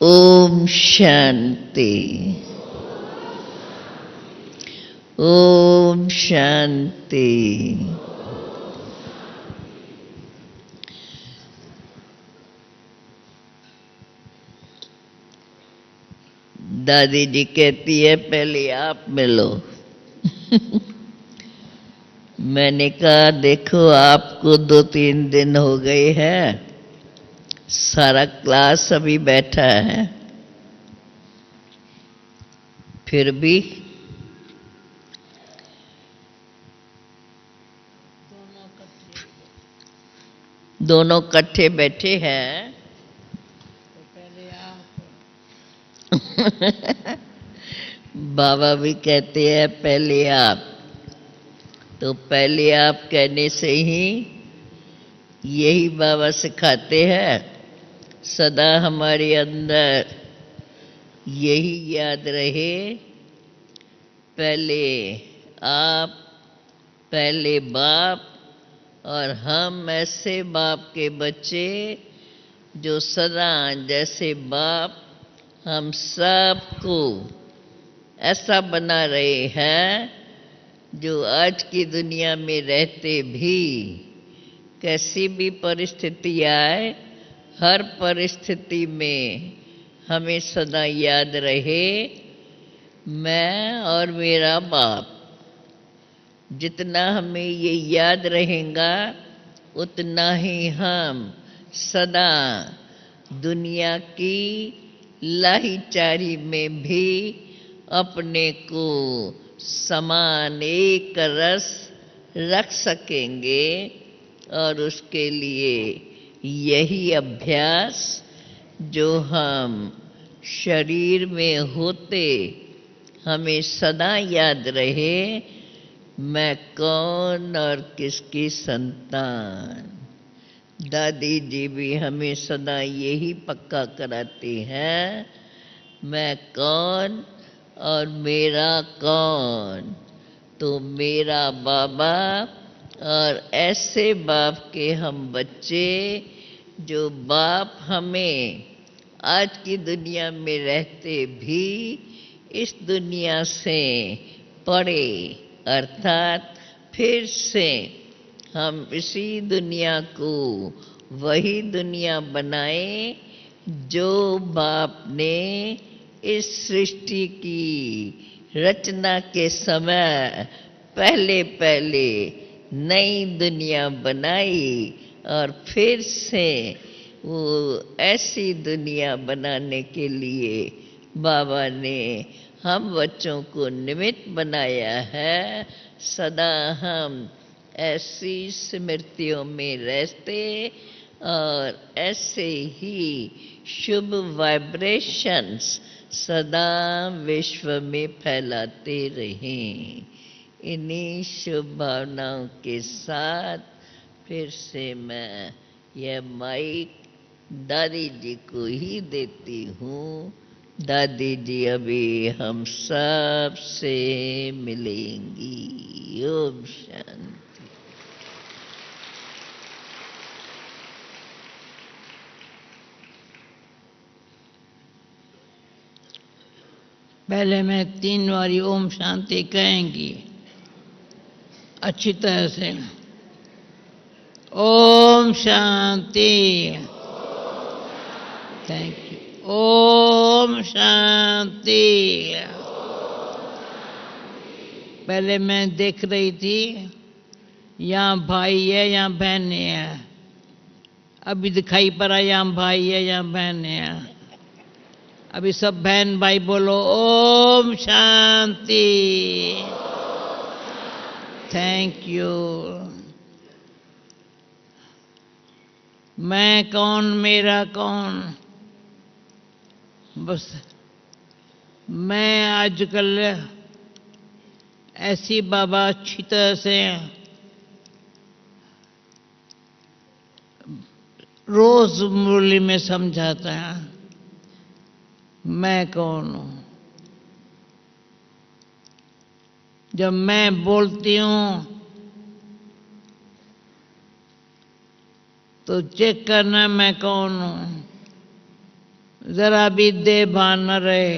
ओम शांति। ओम शांति। दादी जी कहती है पहले आप मिलो। मैंने कहा देखो आपको 2-3 दिन हो गए हैं, सारा क्लास अभी बैठा है, फिर भी दोनों इकट्ठे बैठे हैं। तो पहले आप बाबा भी कहते हैं पहले आप, तो पहले आप कहने से ही यही बाबा सिखाते हैं, सदा हमारे अंदर यही याद रहे, पहले आप, पहले बाप, और हम ऐसे बाप के बच्चे जो सदा जैसे बाप हम सबको ऐसा बना रहे हैं, जो आज की दुनिया में रहते भी कैसी भी परिस्थिति आए, हर परिस्थिति में हमें सदा याद रहे मैं और मेरा बाप। जितना हमें ये याद रहेगा उतना ही हम सदा दुनिया की लाहीचारी में भी अपने को समान एक रस रख सकेंगे। और उसके लिए यही अभ्यास जो हम शरीर में होते हमें सदा याद रहे, मैं कौन और किसकी संतान। दादी जी भी हमें सदा यही पक्का कराती हैं, मैं कौन और मेरा कौन। तो मेरा बाबा और ऐसे बाप के हम बच्चे, जो बाप हमें आज की दुनिया में रहते भी इस दुनिया से पड़े, अर्थात फिर से हम इसी दुनिया को वही दुनिया बनाए जो बाप ने इस सृष्टि की रचना के समय पहले पहले नई दुनिया बनाई, और फिर से वो ऐसी दुनिया बनाने के लिए बाबा ने हम बच्चों को निमित्त बनाया है। सदा हम ऐसी स्मृतियों में रहते और ऐसे ही शुभ वाइब्रेशंस सदा विश्व में फैलाते रहें। इन्हीं शुभ भावनाओं के साथ फिर से मैं यह माइक दादी जी को ही देती हूँ। दादी जी अभी हम सब से मिलेंगी। ओम शांति। पहले मैं 3 बारी ओम शांति कहेंगी अच्छी तरह से। ओम शांति। Thank you. ओम शांति। पहले मैं देख रही थी यहाँ भाई है यहाँ बहन है, अभी दिखाई पड़ा यहाँ भाई है यहाँ बहन है। अभी सब बहन भाई बोलो ओम शांति। Thank you. मैं कौन मेरा कौन, बस मैं आजकल ऐसी बाबा अच्छी तरह से रोज मुरली में समझाता है मैं कौन हूं। जब मैं बोलती हूं तो चेक करना मैं कौन हूं। जरा भी दे भान न रहे।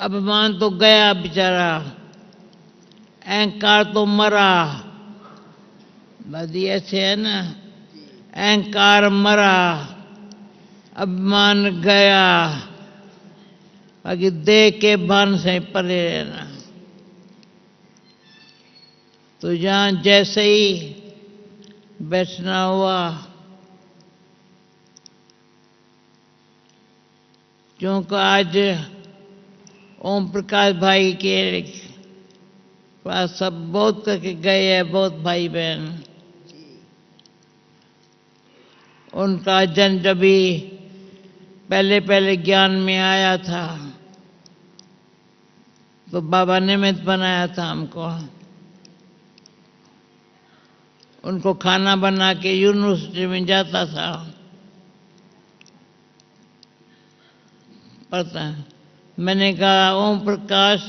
अभिमान तो गया बेचारा, अहंकार तो मरा। बात ऐसे है ना, अहंकार मरा, अभिमान गया, बाकी देह के भान से परे रहना। तो जहाँ जैसे ही बैठना हुआ, क्योंकि आज ओम प्रकाश भाई के पास सब बहुत करके गए हैं, बहुत भाई बहन। उनका जन्म जब भी पहले पहले ज्ञान में आया था तो बाबा निमित्त बनाया था हमको। उनको खाना बना के यूनिवर्सिटी में जाता था, पता है। मैंने कहा ओम प्रकाश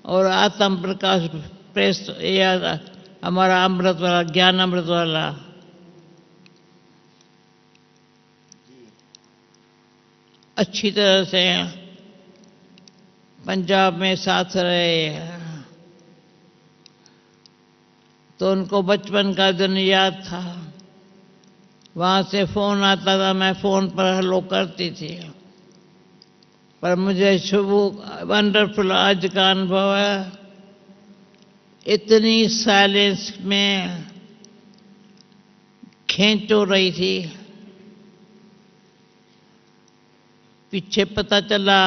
और आत्म प्रकाश प्रेस, या हमारा अमृत वाला, ज्ञान अमृत वाला, अच्छी तरह से पंजाब में साथ रहे हैं। तो उनको बचपन का दिन याद था। वहाँ से फ़ोन आता था, मैं फ़ोन पर हेलो करती थी। पर मुझे शुभ वंडरफुल आज का अनुभव है, इतनी साइलेंस में खींच हो रही थी। पीछे पता चला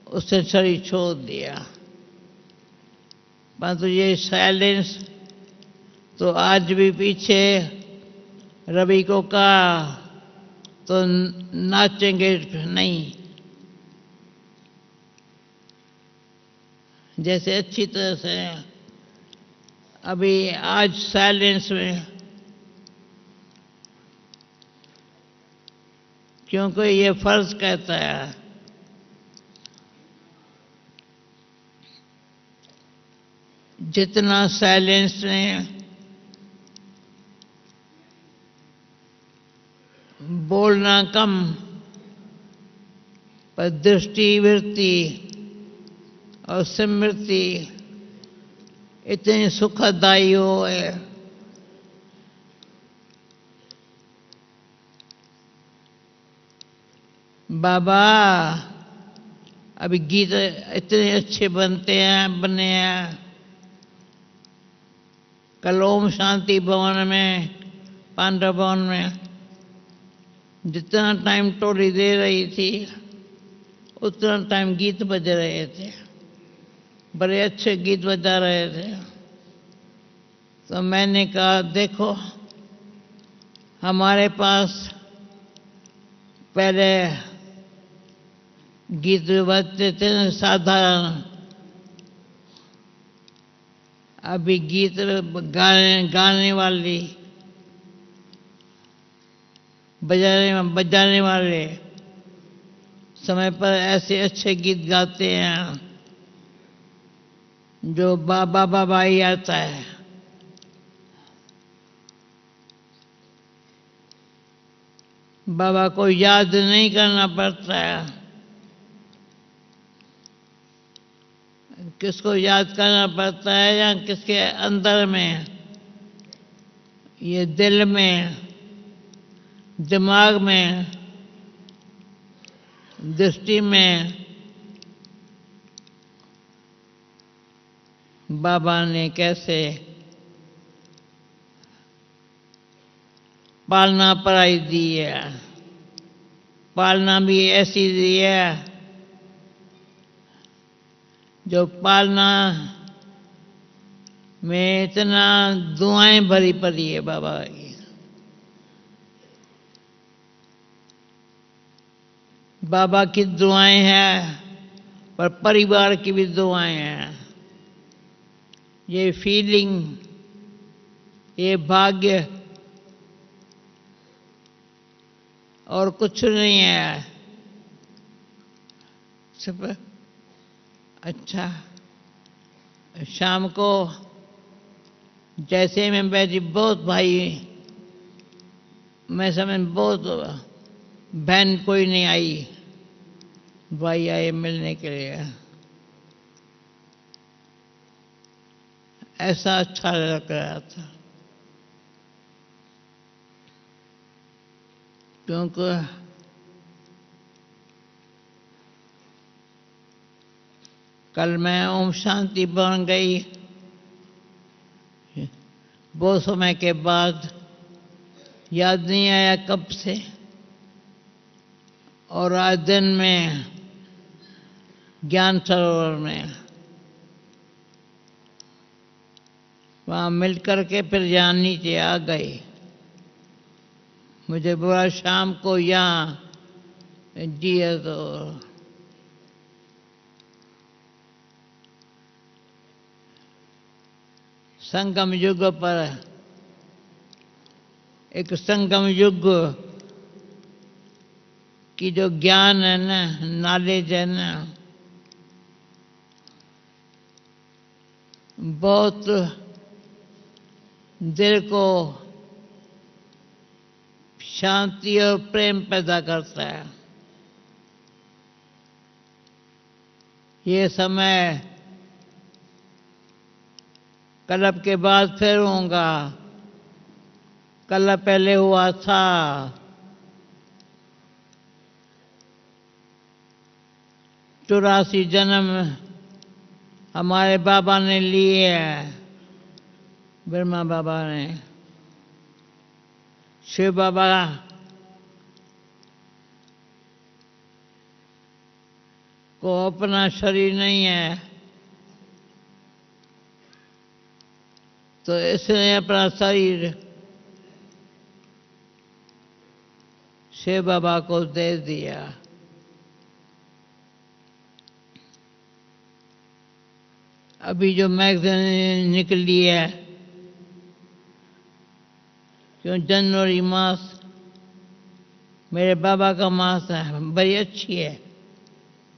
उसने शरीर छोड़ दिया। परंतु ये साइलेंस तो आज भी पीछे रवि को कहा तो नाचेंगे नहीं, जैसे अच्छी तरह से अभी आज साइलेंस में, क्योंकि ये फर्ज कहता है। जितना साइलेंस में बोलना कम, पर दृष्टि वृत्ति और स्मृति इतनी सुखदायी हो है। बाबा अभी गीत इतने अच्छे बनते हैं, बने हैं। कल ओम शांति भवन में, पांडव भवन में जितना टाइम टोली दे रही थी उतना टाइम गीत बज रहे थे, बड़े अच्छे गीत बजा रहे थे। तो मैंने कहा देखो, हमारे पास पहले गीत बजते थे साधारण, अभी गीत गाने वाली, बजाने वाले समय पर ऐसे अच्छे गीत गाते हैं जो बाबा बाबा ही आता है। बाबा को याद नहीं करना पड़ता है। किसको याद करना पड़ता है या किसके अंदर में, ये दिल में, दिमाग में, दृष्टि में बाबा ने कैसे पालना पढ़ाई दी है। पालना भी ऐसी दी है जो पालना में इतना दुआएं भरी पड़ी है बाबा की। बाबा की दुआएं हैं पर परिवार की भी दुआएं हैं। ये फीलिंग, ये भाग्य और कुछ नहीं है। सब अच्छा, शाम को जैसे मैं बैठी, बहुत भाई मैं समझ बहुत बहन कोई नहीं आई, भाई आए मिलने के लिए, ऐसा अच्छा लग रहा था। क्योंकि कल मैं ओम शांति बन गई, बहुत समय के बाद, याद नहीं आया कब से, और आज दिन में ज्ञान सरोवर में वहाँ मिल करके फिर यहाँ नीचे आ गई। मुझे बोला शाम को यहाँ जिए तो संगम युग पर, एक संगम युग की जो ज्ञान है ना, नॉलेज है ना, बहुत दिल को शांति और प्रेम पैदा करता है। ये समय कल के बाद फिर होगा, कल पहले हुआ था, चौरासी जन्म हमारे बाबा ने लिए हैं, ब्रह्मा बाबा ने। शिव बाबा को अपना शरीर नहीं है, तो इसने अपना शरीर शिव बाबा को दे दिया। अभी जो मैगजीन निकली है, क्यों जनवरी मास मेरे बाबा का मास है, बड़ी अच्छी है,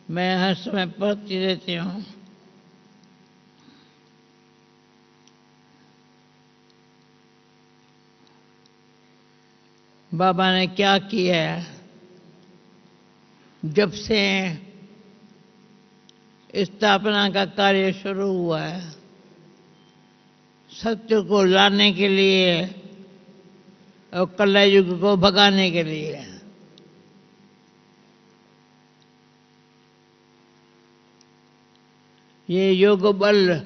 मैं हर समय पढ़ती रहती हूँ। बाबा ने क्या किया है, जब से स्थापना का कार्य शुरू हुआ है, सत्य को लाने के लिए और कलयुग को भगाने के लिए, ये योग बल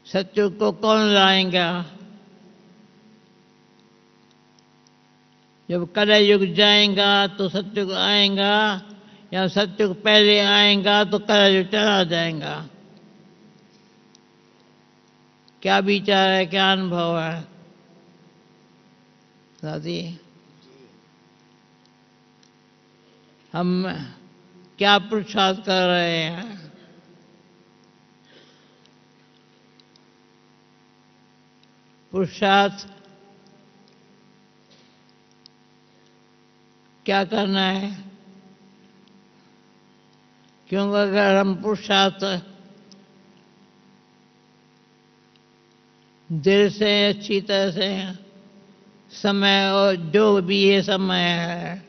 सत्य को कौन लाएगा? जब कलयुग जाएगा तो सत्युग आएगा, या सत्युग पहले आएगा तो कलयुग चला जाएगा? क्या विचार है, क्या अनुभव है दादी? हम क्या पुरुषार्थ कर रहे हैं? पुरुषार्थ क्या करना है? क्योंकि अगर हम पुरुषार्थ दिल से अच्छी तरह से समय, और जो भी ये समय है,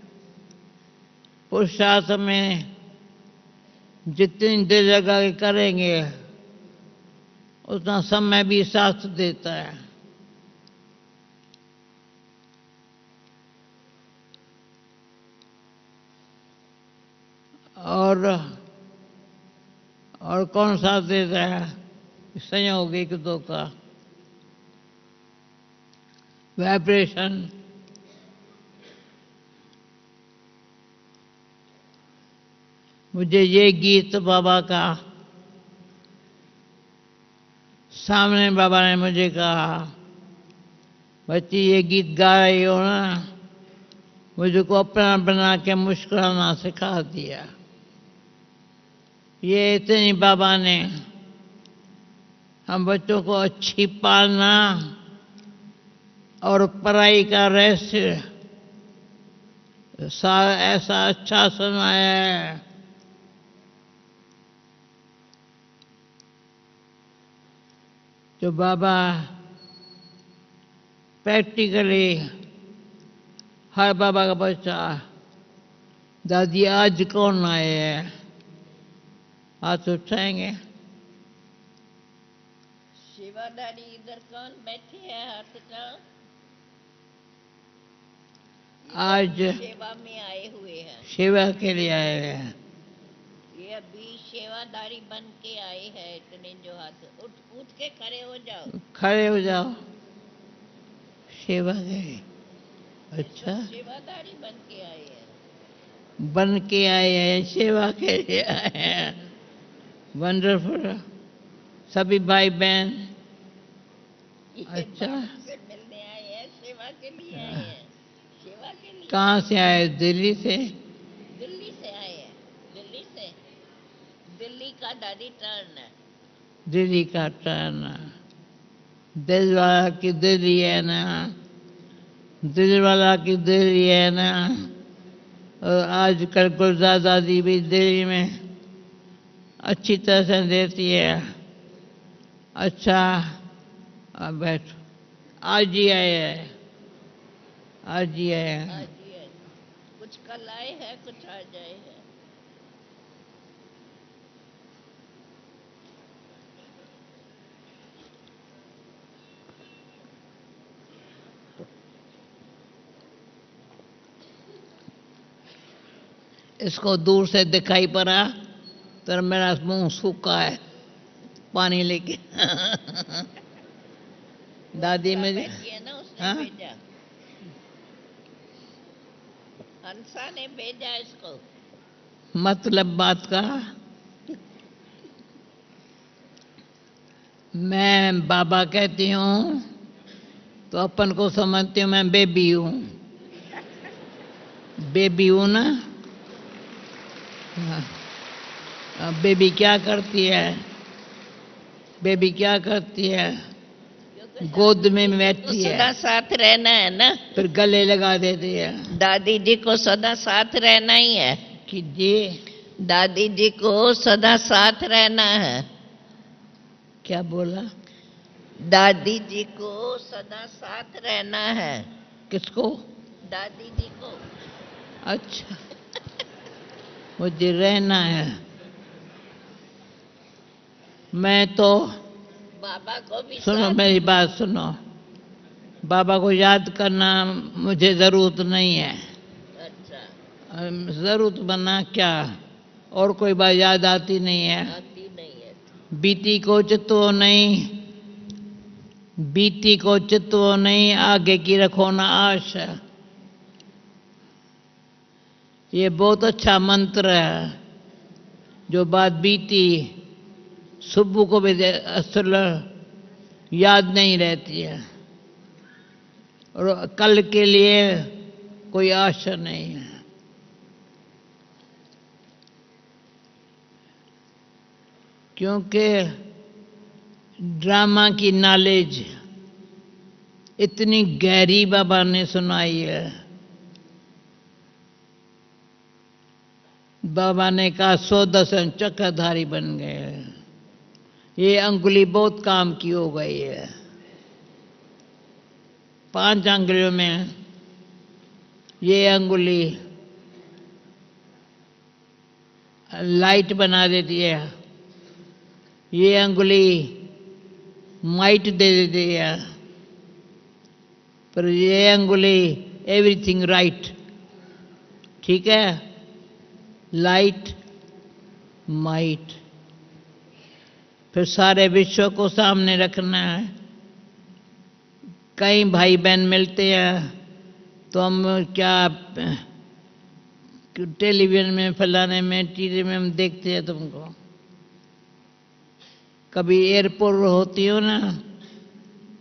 पुरुषार्थ में जितनी दिल लगा के करेंगे उतना समय भी साथ देता है। और कौन साथ देता है? संयोग एक दो का वाइब्रेशन। मुझे ये गीत बाबा का, सामने बाबा ने मुझे कहा, बच्ची ये गीत गा रही हो ना, मुझको अपना बना के मुस्कुराना सिखा दिया। ये इतनी बाबा ने हम बच्चों को अच्छी पालना और पढ़ाई का रहस्य ऐसा अच्छा सुनाया है। जो बाबा प्रैक्टिकली हर बाबा का बच्चा, दादी आज कौन आए हैं, हाथ उठाएंगे। सेवादारी इधर कौन बैठे हैं, हाथ उठाओ। आज सेवा में आए हुए हैं, सेवा के लिए आए हुए हैं। ये अभी सेवादारी बन के आए हैं। इतने जो हाथ उठ के खड़े हो जाओ, खड़े हो जाओ, सेवा के लिए। अच्छा, सेवादारी बन के आए हैं। बन के आए हैं, सेवा के लिए आए हैं। वंडरफुल। सभी भाई बहन अच्छा से मिलने आए हैं, सेवा के लिए आए हैं। सेवा के लिए कहाँ से आए? दिल्ली से। दिल्ली से आए हैं, दिल्ली से। दिल्ली का दादी टर्न है। दिल्ली का टर्न। दिल वाला की दिल्ली है ना, दिल वाला की दिल्ली है ना। और आजकल गुलजार दादी भी दिल्ली में अच्छी तरह से देती है। अच्छा, अब बैठो। आज ही आए हैं, आज ही आए हैं। आज ही है, कुछ कल आए हैं, कुछ आज आए हैं। इसको दूर से दिखाई पड़ा तो मेरा मुंह सूखा है पानी लेके। दादी में बैठी है ना, उसने हाँ? भेजा, हंसा ने भेजा इसको। मतलब बात का मैं बाबा कहती हूँ तो अपन को समझती हूँ मैं बेबी हूँ। बेबी हूँ ना। हाँ। बेबी क्या करती है? बेबी क्या करती है? गोद में बैठती है, सदा साथ रहना है ना, फिर गले लगा देती है। दादी जी को सदा साथ रहना ही है। कि जी दादी जी को सदा साथ रहना है। क्या बोला? दादी जी को सदा साथ रहना है। किसको? दादी जी को। अच्छा, मुझे रहना है। मैं तो बाबा को भी सुनो, साथ। मेरी बात सुनो। बाबा को याद करना मुझे जरूरत नहीं है। अच्छा, जरूरत बना क्या, और कोई बात याद आती नहीं है। आती नहीं है। बीती को चितवो नहीं, बीती को चितवो नहीं, आगे की रखो ना आश। ये बहुत अच्छा मंत्र है। जो बात बीती सुबह को भी असल याद नहीं रहती है, और कल के लिए कोई आशा नहीं है। क्योंकि ड्रामा की नॉलेज इतनी गहरी बाबा ने सुनाई है। बाबा ने कहा 110 चक्रधारी बन गए। ये अंगुली बहुत काम की हो गई है। 5 अंगुलियों में ये अंगुली लाइट बना देती है, ये अंगुली माइट दे देती है, पर ये अंगुली एवरीथिंग राइट। ठीक है, लाइट माइट। फिर सारे विश्व को सामने रखना है। कई भाई बहन मिलते हैं तो हम क्या टेलीविजन में, फलाने में, टीवी में हम देखते हैं तुमको। कभी एयरपोर्ट होती हो ना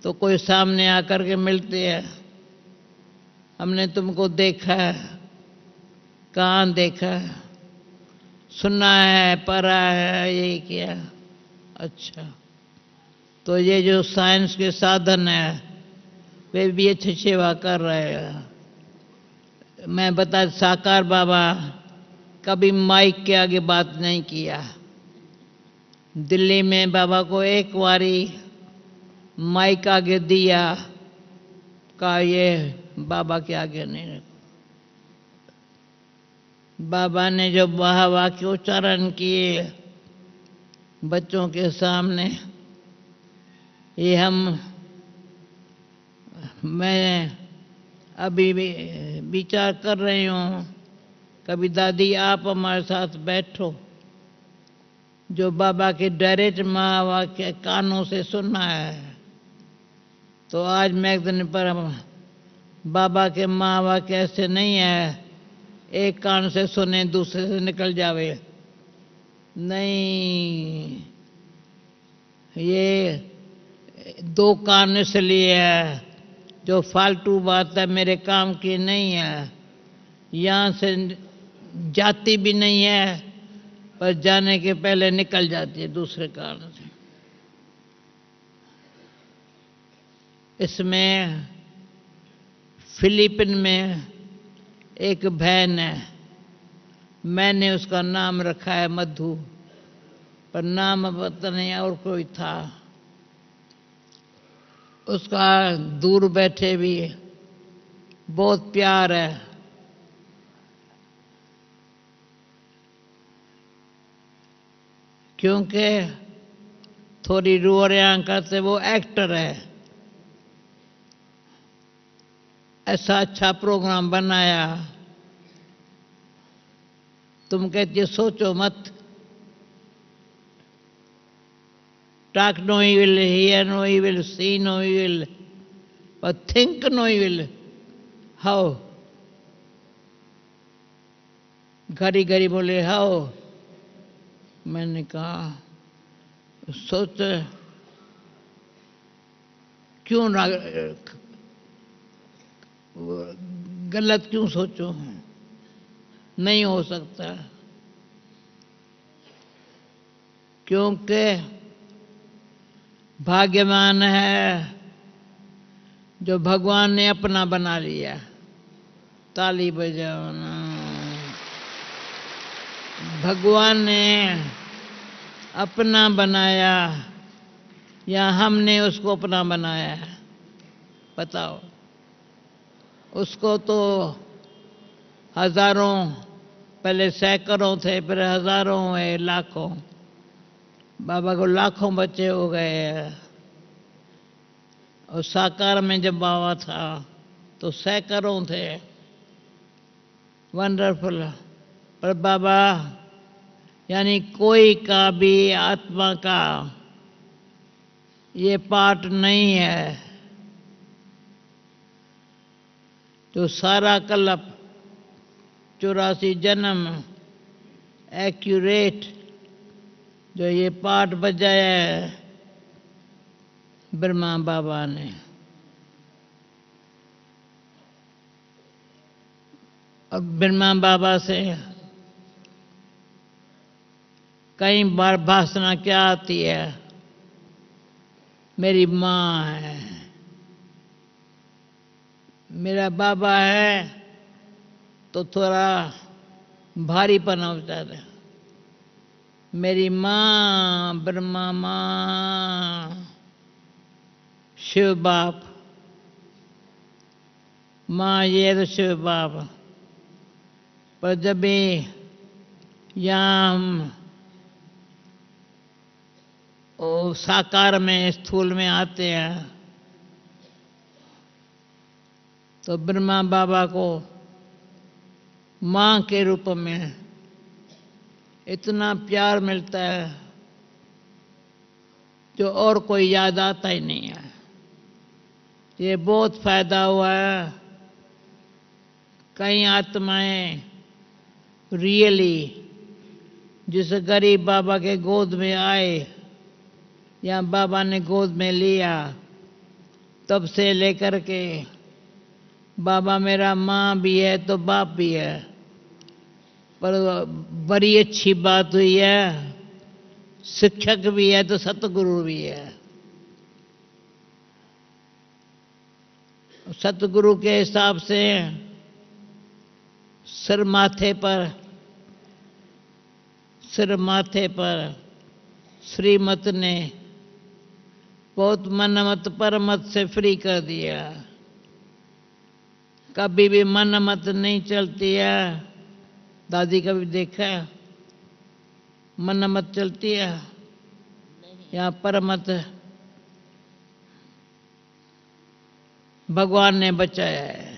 तो कोई सामने आकर के मिलते हैं, हमने तुमको देखा है। कहाँ देखा है? सुना है, पढ़ा है, यही किया। अच्छा, तो ये जो साइंस के साधन है वे भी अच्छी सेवा कर रहे हैं। मैं बता, साकार बाबा कभी माइक के आगे बात नहीं किया। दिल्ली में बाबा को एक बारी माइक आगे दिया कहा ये बाबा के आगे नहीं रखो। बाबा ने जो वाह वाह के उच्चारण किए बच्चों के सामने, ये मैं अभी भी विचार कर रही हूँ। कभी दादी आप हमारे साथ बैठो, जो बाबा के डायरेक्ट माँ के कानों से सुनना है, तो आज मैगजीन पर बाबा के माँ कैसे नहीं है, एक कान से सुने दूसरे से निकल जावे। नहीं, ये दो कान इसलिए है, जो फालतू बात है मेरे काम की नहीं है, यहाँ से जाती भी नहीं है, पर जाने के पहले निकल जाती है दूसरे कान से। इसमें फिलीपीन में एक बहन है, मैंने उसका नाम रखा है मधु, पर नाम पता नहीं और कोई था। उसका दूर बैठे भी बहुत प्यार है। क्योंकि थोड़ी रुआं करते वो एक्टर है। ऐसा अच्छा प्रोग्राम बनाया, तुम कहती सोचो मत। Talk no evil, hear no evil, see no evil, but think no evil. How? घड़ी घड़ी बोले हाउ। मैंने कहा सोच, क्यों ना गलत क्यों सोचो, नहीं हो सकता। क्योंकि भाग्यवान है जो भगवान ने अपना बना लिया। ताली बजाओ ना। भगवान ने अपना बनाया या हमने उसको अपना बनाया है? बताओ। उसको तो हजारों, पहले सैकड़ों थे, फिर हजारों हुए, लाखों। बाबा को लाखों बच्चे हो गए। और साकार में जब बाबा था तो सैकड़ों थे। वंडरफुल। पर बाबा यानी कोई का भी आत्मा का ये पार्ट नहीं है। तो सारा कल्प 84 जन्म एक्यूरेट जो ये पाठ बजाया है ब्रह्मा बाबा ने। और ब्रह्मा बाबा से कई बार भाषणा क्या आती है, मेरी माँ है, मेरा बाबा है, तो थोड़ा भारीपन हो जाता है। मेरी माँ ब्रह्मा माँ, शिव बाप, माँ ये तो शिव बाप। पर जब भी यहाँ हम वो साकार में स्थूल में आते हैं तो ब्रह्मा बाबा को माँ के रूप में इतना प्यार मिलता है जो और कोई याद आता ही नहीं है। ये बहुत फायदा हुआ है। कई आत्माएं रियली जिस गरीब बाबा के गोद में आए या बाबा ने गोद में लिया, तब से लेकर के बाबा मेरा माँ भी है तो बाप भी है। पर बड़ी अच्छी बात हुई है, शिक्षक भी है तो सतगुरु भी है। सतगुरु के हिसाब से सिर माथे पर श्रीमत ने बहुत मनमत परमत से फ्री कर दिया। कभी भी मन मत नहीं चलती है। दादी कभी देखा है? मन मत चलती है यहाँ पर मत। भगवान ने बचाया है।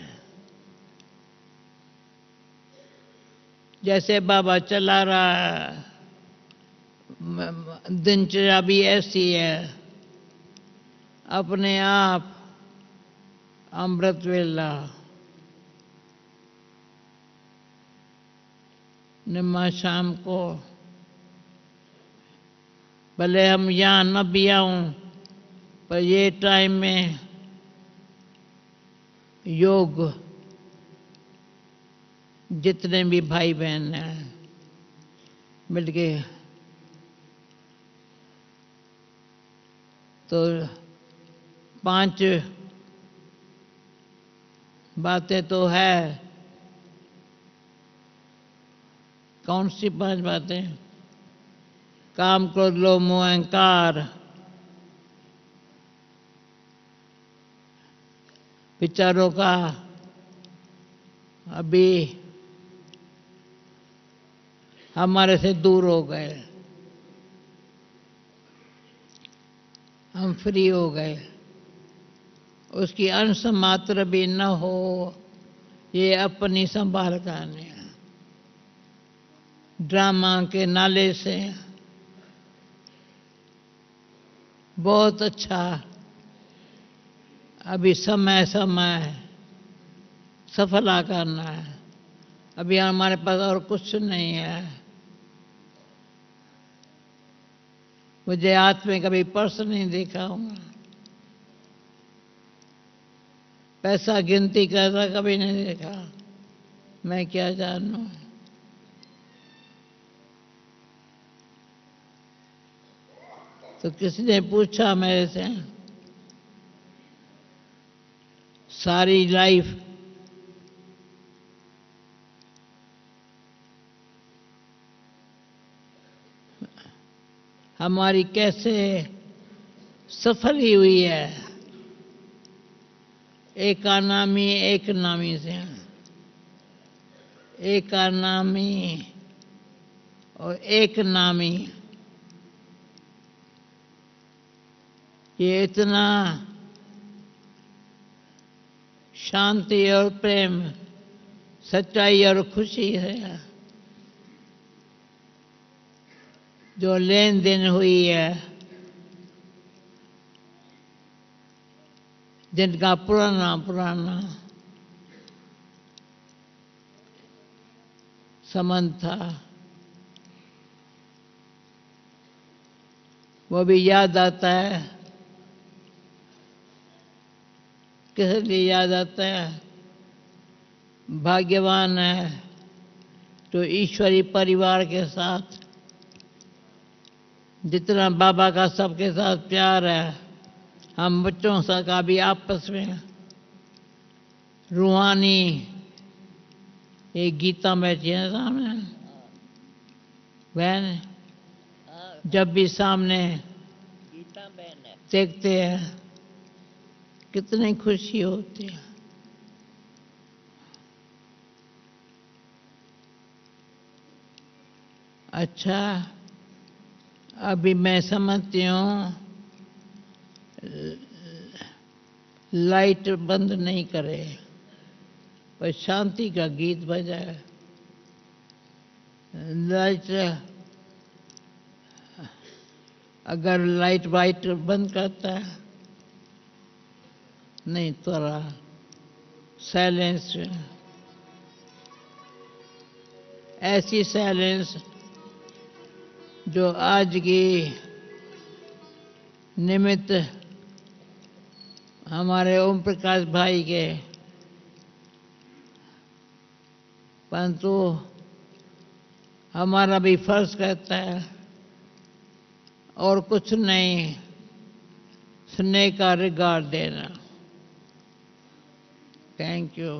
जैसे बाबा चला रहा है, दिनचर्या भी ऐसी है, अपने आप अमृत वेला निम्मा शाम को, भले हम यहाँ न भी आऊं पर ये टाइम में योग जितने भी भाई बहन हैं मिलके तो 5 बातें तो है। कौन सी 5 बातें? काम, क्रोध, लोभ, मोह, अहंकार, विचारों का अभी हमारे से दूर हो गए, हम फ्री हो गए। उसकी अंश मात्र भी न हो, ये अपनी संभाल करनी है। ड्रामा के नाले से बहुत अच्छा अभी समय समय सफला करना है। अभी हमारे पास और कुछ नहीं है। मुझे हाथ में कभी पर्स नहीं देखा हूँ, पैसा गिनती करता कभी नहीं देखा। मैं क्या जानूं। तो किसी ने पूछा मेरे से, सारी लाइफ हमारी कैसे सफल ही हुई है एक नामी से। एक नामी और एक नामी, ये इतना शांति और प्रेम, सच्चाई और खुशी है जो लेन देन हुई है, जिनका पुराना संबंध था, वो भी याद आता है। किस लिए याद आता है? भाग्यवान है तो ईश्वरी परिवार के साथ जितना बाबा का सबके साथ प्यार है, हम बच्चों सा का भी आपस में रूहानी। एक गीता बैठी है सामने, बहन, जब भी सामने गीता बहन है। देखते हैं कितनी खुशी होती है। अच्छा, अभी मैं समझती हूँ लाइट बंद नहीं करे पर शांति का गीत बजाए। लाइट अगर लाइट वाइट बंद करता है नहीं, थोड़ा साइलेंस, ऐसी साइलेंस जो आज की निमित्त हमारे ओम प्रकाश भाई के, परंतु हमारा भी फर्ज कहता है और कुछ नहीं, स्नेह का रिगार्ड देना। Thank you.